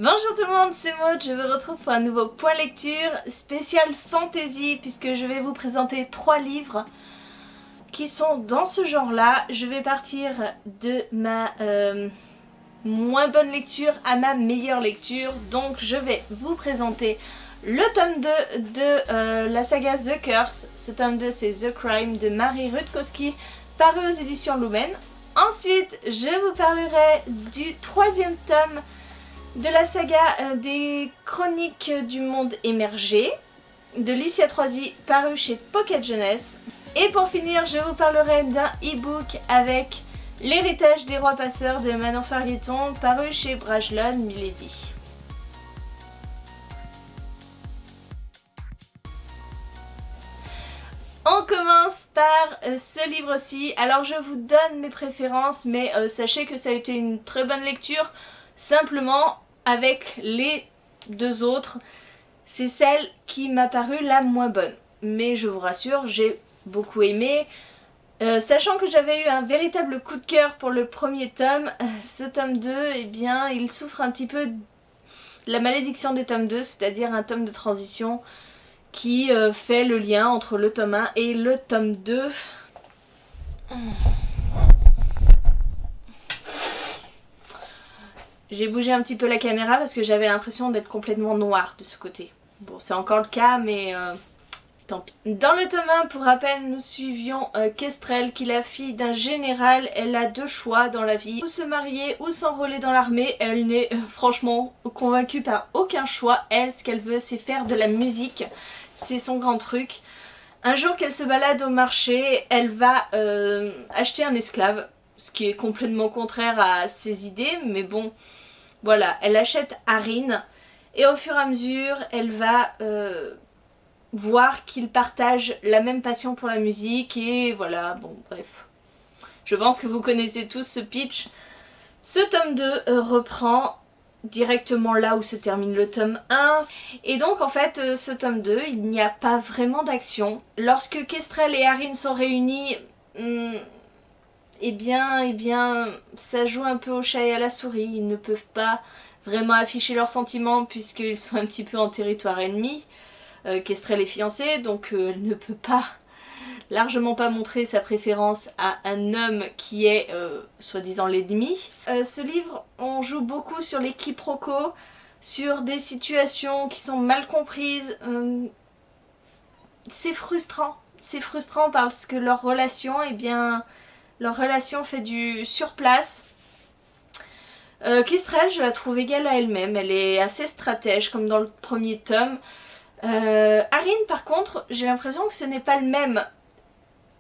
Bonjour tout le monde, c'est Maud, je vous retrouve pour un nouveau point lecture spécial fantasy puisque je vais vous présenter 3 livres qui sont dans ce genre-là. Je vais partir de ma moins bonne lecture à ma meilleure lecture, donc je vais vous présenter le tome 2 de la saga The Curse. Ce tome 2 c'est The Crime de Mary Rutkowski, paru aux éditions Lumen. Ensuite je vous parlerai du 3e tome de la saga des chroniques du monde émergé de Licia Troisi, paru chez Pocket Jeunesse. Et pour finir, je vous parlerai d'un e-book avec L'héritage des rois passeurs de Manon Fargueton, paru chez Brajlon Milady. On commence par ce livre-ci. Alors je vous donne mes préférences, mais sachez que ça a été une très bonne lecture. Simplement, avec les 2 autres, c'est celle qui m'a paru la moins bonne. Mais je vous rassure, j'ai beaucoup aimé. Sachant que j'avais eu un véritable coup de cœur pour le premier tome, ce tome 2, eh bien, il souffre un petit peu de la malédiction des tomes 2, c'est-à-dire un tome de transition qui fait le lien entre le tome 1 et le tome 2. J'ai bougé un petit peu la caméra parce que j'avais l'impression d'être complètement noire de ce côté. Bon, c'est encore le cas, mais tant pis. Dans le tome 1, pour rappel, nous suivions Kestrel, qui est la fille d'un général. Elle a 2 choix dans la vie, ou se marier ou s'enrôler dans l'armée. Elle n'est franchement convaincue par aucun choix. Elle, ce qu'elle veut, c'est faire de la musique. C'est son grand truc. Un jour qu'elle se balade au marché, elle va acheter un esclave, ce qui est complètement contraire à ses idées, mais bon... Voilà, elle achète Arin et au fur et à mesure, elle va voir qu'ils partagent la même passion pour la musique et voilà, bon bref. Je pense que vous connaissez tous ce pitch. Ce tome 2 reprend directement là où se termine le tome 1. Et donc en fait, ce tome 2, il n'y a pas vraiment d'action. Lorsque Kestrel et Arin sont réunis... Eh bien, ça joue un peu au chat et à la souris. Ils ne peuvent pas vraiment afficher leurs sentiments puisqu'ils sont un petit peu en territoire ennemi. Kestrel est fiancée, donc elle ne peut pas, largement pas montrer sa préférence à un homme qui est soi-disant l'ennemi. Ce livre, on joue beaucoup sur les quiproquos, sur des situations qui sont mal comprises. C'est frustrant parce que leur relation, eh bien... Leur relation fait du surplace. Kestrel, je la trouve égale à elle-même. Elle est assez stratège, comme dans le premier tome. Arin, par contre, j'ai l'impression que ce n'est pas le même.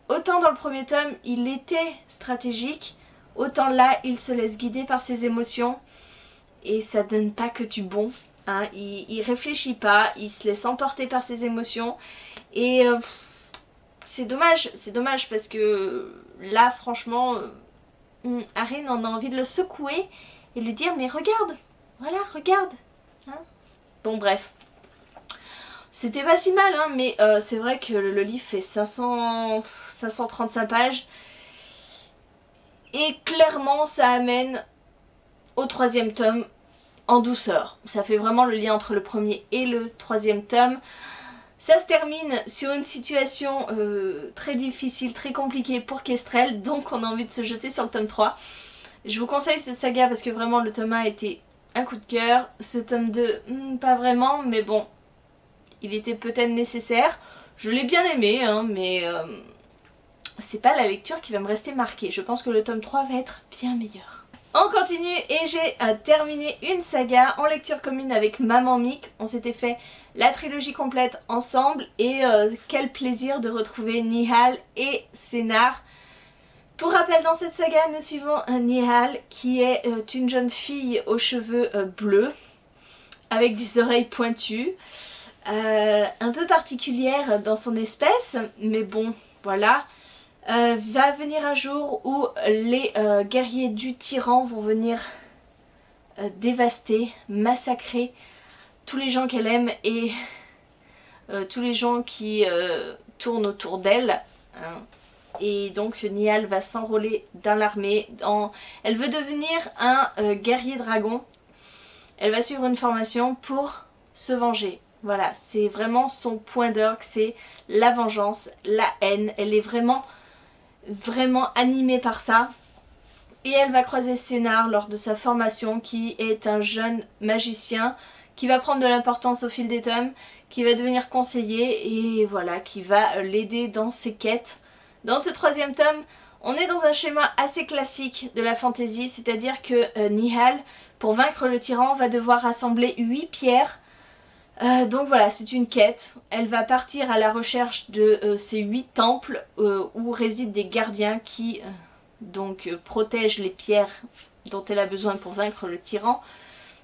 Autant dans le premier tome, il était stratégique. Autant là, il se laisse guider par ses émotions. Et ça donne pas que du bon. Hein. Il réfléchit pas, il se laisse emporter par ses émotions. Et... c'est dommage parce que là franchement Arin on a envie de le secouer et lui dire mais regarde, voilà regarde hein. Bon bref, c'était pas si mal hein, mais c'est vrai que le livre fait 535 pages et clairement ça amène au 3e tome en douceur. Ça fait vraiment le lien entre le premier et le 3e tome. Ça se termine sur une situation très difficile, très compliquée pour Kestrel, donc on a envie de se jeter sur le tome 3. Je vous conseille cette saga parce que vraiment le tome 1 a été un coup de cœur, ce tome 2 pas vraiment, mais bon, il était peut-être nécessaire. Je l'ai bien aimé, hein, mais c'est pas la lecture qui va me rester marquée. Je pense que le tome 3 va être bien meilleur. On continue et j'ai terminé une saga en lecture commune avec Maman Mick. On s'était fait la trilogie complète ensemble et quel plaisir de retrouver Nihal et Sénar. Pour rappel, dans cette saga, nous suivons Nihal qui est une jeune fille aux cheveux bleus avec des oreilles pointues, un peu particulière dans son espèce, mais bon, voilà. Va venir un jour où les guerriers du tyran vont venir dévaster, massacrer tous les gens qu'elle aime et tous les gens qui tournent autour d'elle. Hein. Et donc Nihal va s'enrôler dans l'armée. Elle veut devenir un guerrier dragon. Elle va suivre une formation pour se venger. Voilà, c'est vraiment son point d'orgue, c'est la vengeance, la haine. Elle est vraiment animée par ça. Et elle va croiser Sénar lors de sa formation, qui est un jeune magicien qui va prendre de l'importance au fil des tomes, qui va devenir conseiller et voilà, qui va l'aider dans ses quêtes. Dans ce 3e tome, on est dans un schéma assez classique de la fantasy, c'est-à-dire que Nihal, pour vaincre le tyran, va devoir rassembler 8 pierres. Donc voilà, c'est une quête. Elle va partir à la recherche de ces 8 temples où résident des gardiens qui protègent les pierres dont elle a besoin pour vaincre le tyran.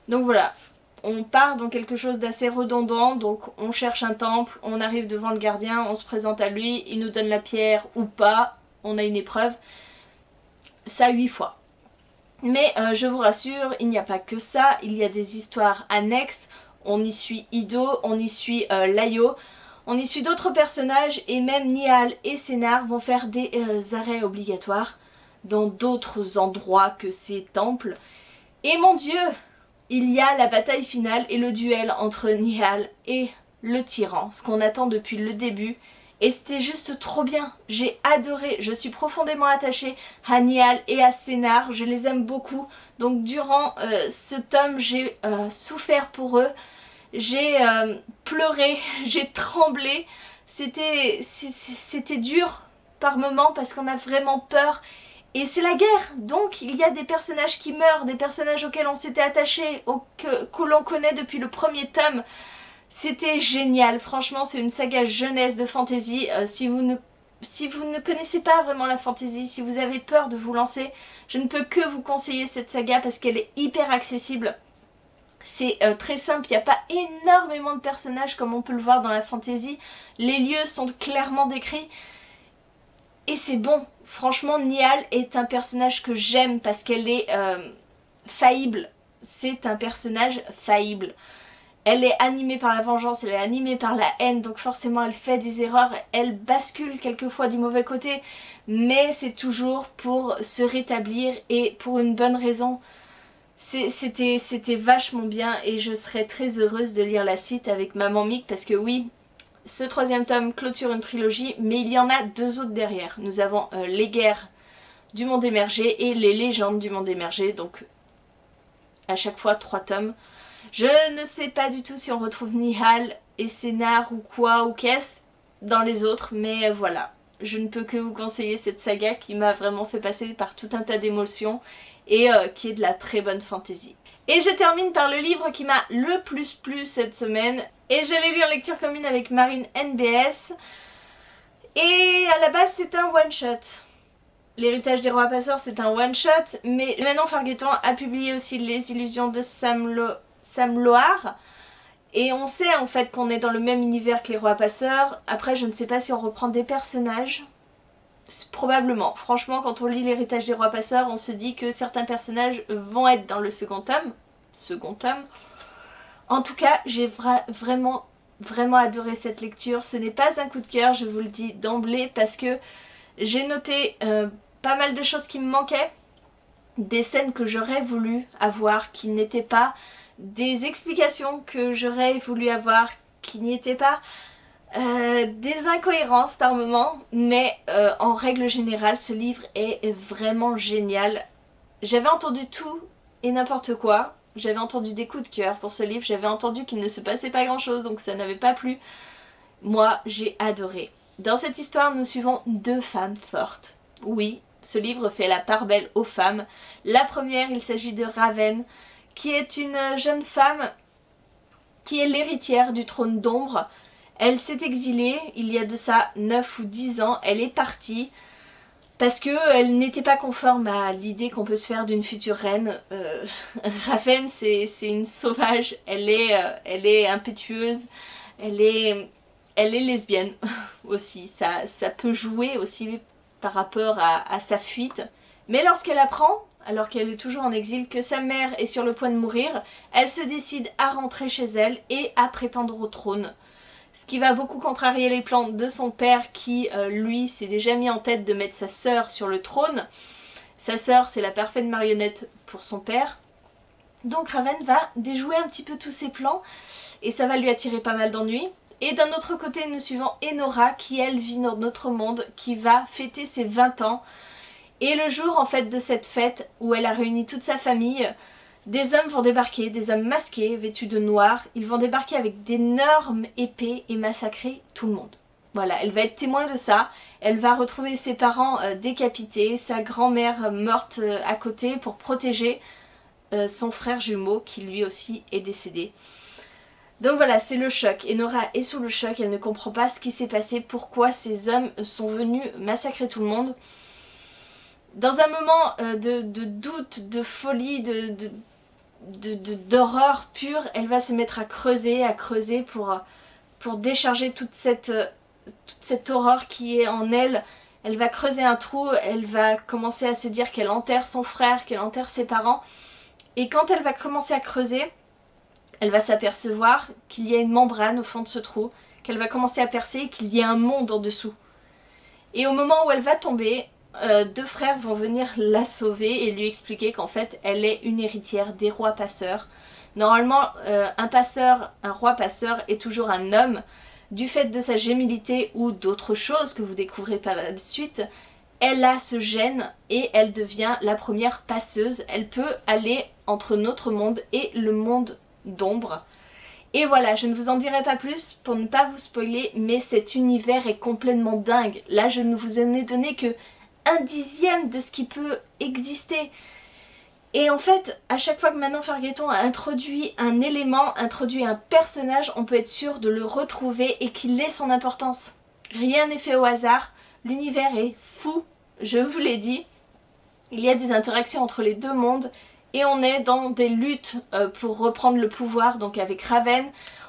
Donc voilà, on part dans quelque chose d'assez redondant. Donc on cherche un temple, on arrive devant le gardien, on se présente à lui, il nous donne la pierre ou pas, on a une épreuve. Ça 8 fois. Mais je vous rassure, il n'y a pas que ça, il y a des histoires annexes. On y suit Ido, on y suit Layo, on y suit d'autres personnages et même Nihal et Sénar vont faire des arrêts obligatoires dans d'autres endroits que ces temples. Et mon Dieu, il y a la bataille finale et le duel entre Nihal et le tyran, ce qu'on attend depuis le début. Et c'était juste trop bien, j'ai adoré, je suis profondément attachée à Nihal et à Sénar, je les aime beaucoup. Donc durant ce tome, j'ai souffert pour eux. J'ai pleuré, j'ai tremblé, c'était dur par moments parce qu'on a vraiment peur. Et c'est la guerre, donc il y a des personnages qui meurent, des personnages auxquels on s'était attaché, que l'on connaît depuis le 1er tome. C'était génial, franchement c'est une saga jeunesse de fantasy. Si vous ne connaissez pas vraiment la fantasy, si vous avez peur de vous lancer, je ne peux que vous conseiller cette saga parce qu'elle est hyper accessible. C'est très simple, il n'y a pas énormément de personnages comme on peut le voir dans la fantasy. Les lieux sont clairement décrits. Et c'est bon, franchement Nihal est un personnage que j'aime parce qu'elle est faillible. C'est un personnage faillible. Elle est animée par la vengeance, elle est animée par la haine, donc forcément elle fait des erreurs, elle bascule quelquefois du mauvais côté, mais c'est toujours pour se rétablir et pour une bonne raison. C'était vachement bien et je serais très heureuse de lire la suite avec Maman Mick parce que oui, ce 3e tome clôture une trilogie, mais il y en a 2 autres derrière. Nous avons les guerres du monde émergé et les légendes du monde émergé, donc à chaque fois 3 tomes. Je ne sais pas du tout si on retrouve Nihal et Sénar ou quoi ou qu'est-ce dans les autres, mais voilà. Je ne peux que vous conseiller cette saga qui m'a vraiment fait passer par tout un tas d'émotions et qui est de la très bonne fantaisie. Et je termine par le livre qui m'a le plus plu cette semaine. Et je l'ai lu en lecture commune avec Marine NBS. Et à la base c'est un one-shot. L'héritage des rois passeurs c'est un one-shot. Mais Manon Fargueton a publié aussi Les illusions de Sam Loar. Et on sait en fait qu'on est dans le même univers que les rois passeurs. Après je ne sais pas si on reprend des personnages. Probablement. Franchement quand on lit l'héritage des rois passeurs on se dit que certains personnages vont être dans le second tome. En tout cas j'ai vraiment adoré cette lecture. Ce n'est pas un coup de cœur, je vous le dis d'emblée, parce que j'ai noté pas mal de choses qui me manquaient. Des scènes que j'aurais voulu avoir qui n'étaient pas, des explications que j'aurais voulu avoir qui n'y étaient pas, des incohérences par moments, mais en règle générale ce livre est vraiment génial. J'avais entendu tout et n'importe quoi, j'avais entendu des coups de cœur pour ce livre, j'avais entendu qu'il ne se passait pas grand chose donc ça n'avait pas plu. Moi j'ai adoré. Dans cette histoire nous suivons 2 femmes fortes. Oui, ce livre fait la part belle aux femmes. La première, il s'agit de Raven, qui est une jeune femme qui est l'héritière du trône d'ombre. Elle s'est exilée il y a de ça 9 ou 10 ans, elle est partie parce qu'elle n'était pas conforme à l'idée qu'on peut se faire d'une future reine. Raven c'est une sauvage, elle est impétueuse, elle est lesbienne aussi, ça peut jouer aussi par rapport à sa fuite. Mais lorsqu'elle apprend, alors qu'elle est toujours en exil, que sa mère est sur le point de mourir, elle se décide à rentrer chez elle et à prétendre au trône. Ce qui va beaucoup contrarier les plans de son père qui, lui, s'est déjà mis en tête de mettre sa sœur sur le trône. Sa sœur, c'est la parfaite marionnette pour son père. Donc Raven va déjouer un petit peu tous ses plans et ça va lui attirer pas mal d'ennuis. Et d'un autre côté nous suivons Enora qui elle vit dans notre monde, qui va fêter ses 20 ans. Et le jour en fait de cette fête où elle a réuni toute sa famille, des hommes vont débarquer, des hommes masqués, vêtus de noir. Ils vont débarquer avec d'énormes épées et massacrer tout le monde. Voilà, elle va être témoin de ça. Elle va retrouver ses parents décapités, sa grand-mère morte à côté pour protéger son frère jumeau qui lui aussi est décédé. Donc voilà, c'est le choc. Enora est sous le choc, elle ne comprend pas ce qui s'est passé, pourquoi ces hommes sont venus massacrer tout le monde. Dans un moment de doute, de folie, d'horreur pure, elle va se mettre à creuser pour décharger toute cette horreur qui est en elle. Elle va creuser un trou, elle va commencer à se dire qu'elle enterre son frère, qu'elle enterre ses parents. Et quand elle va commencer à creuser, elle va s'apercevoir qu'il y a une membrane au fond de ce trou, qu'elle va commencer à percer et qu'il y a un monde en dessous. Et au moment où elle va tomber, deux frères vont venir la sauver et lui expliquer qu'en fait elle est une héritière des rois passeurs. Normalement un roi passeur est toujours un homme. Du fait de sa gémilité ou d'autres choses que vous découvrez par la suite, elle a ce gène et elle devient la première passeuse. Elle peut aller entre notre monde et le monde d'ombre. Et voilà, je ne vous en dirai pas plus pour ne pas vous spoiler, mais cet univers est complètement dingue. Là, je ne vous en ai donné que 1/10 de ce qui peut exister. Et en fait, à chaque fois que Manon Fargueton a introduit un élément, introduit un personnage, on peut être sûr de le retrouver et qu'il ait son importance. Rien n'est fait au hasard, l'univers est fou, je vous l'ai dit. Il y a des interactions entre les deux mondes et on est dans des luttes pour reprendre le pouvoir, donc avec Raven.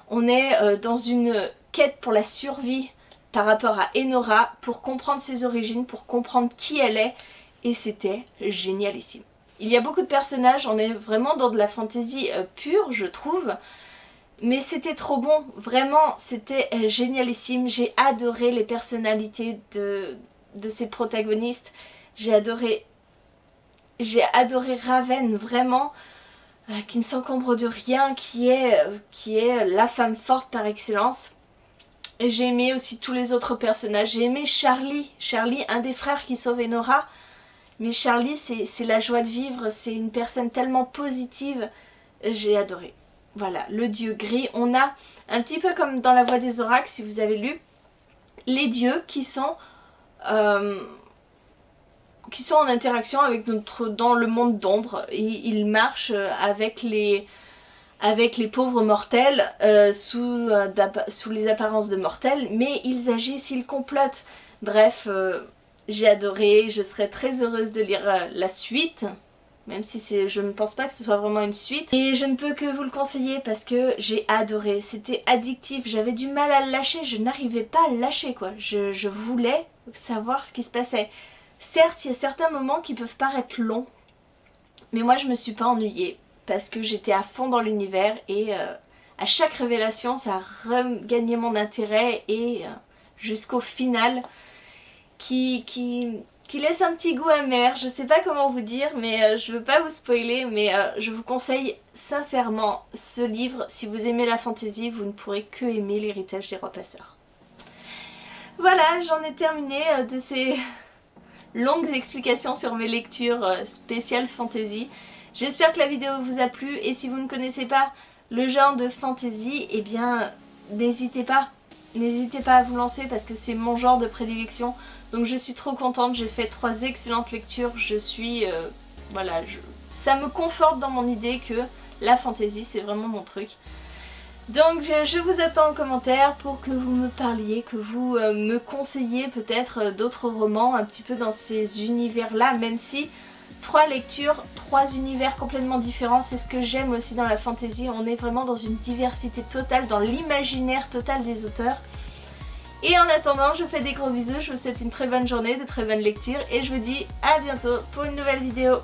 On est dans une quête pour la survie par rapport à Enora, pour comprendre ses origines, pour comprendre qui elle est, et c'était génialissime. Il y a beaucoup de personnages, on est vraiment dans de la fantasy pure, je trouve, mais c'était trop bon, vraiment, c'était génialissime. J'ai adoré les personnalités de ces protagonistes, j'ai adoré Raven, vraiment, qui ne s'encombre de rien, qui est la femme forte par excellence. Et j'ai aimé aussi tous les autres personnages. J'ai aimé Charlie, un des frères qui sauve Enora. Mais Charlie, c'est la joie de vivre, c'est une personne tellement positive. J'ai adoré. Voilà, le dieu gris. On a, un petit peu comme dans La Voix des Oracles, si vous avez lu, les dieux qui sont en interaction avec dans le monde d'ombre. Ils marchent avec les pauvres mortels sous les apparences de mortels, mais ils agissent, ils complotent. Bref, j'ai adoré, je serais très heureuse de lire la suite, même si je ne pense pas que ce soit vraiment une suite. Et je ne peux que vous le conseiller parce que j'ai adoré, c'était addictif, j'avais du mal à le lâcher, je n'arrivais pas à le lâcher quoi. Je voulais savoir ce qui se passait. Certes, il y a certains moments qui peuvent paraître longs, mais moi je me suis pas ennuyée. Parce que j'étais à fond dans l'univers et à chaque révélation ça a regagné mon intérêt et jusqu'au final qui laisse un petit goût amer. Je sais pas comment vous dire, mais je veux pas vous spoiler, mais je vous conseille sincèrement ce livre. Si vous aimez la fantasy, vous ne pourrez que aimer l'héritage des rois passeurs. Voilà, j'en ai terminé de ces longues explications sur mes lectures spéciales fantasy. J'espère que la vidéo vous a plu et si vous ne connaissez pas le genre de fantasy, eh bien n'hésitez pas à vous lancer parce que c'est mon genre de prédilection. Donc je suis trop contente, j'ai fait 3 excellentes lectures, voilà, ça me conforte dans mon idée que la fantasy c'est vraiment mon truc. Donc je vous attends en commentaire pour que vous me parliez, que vous me conseilliez peut-être d'autres romans un petit peu dans ces univers là, même si 3 lectures, 3 univers complètement différents, c'est ce que j'aime aussi dans la fantasy, on est vraiment dans une diversité totale, dans l'imaginaire total des auteurs. Et en attendant, je vous fais des gros bisous, je vous souhaite une très bonne journée, de très bonnes lectures et je vous dis à bientôt pour une nouvelle vidéo.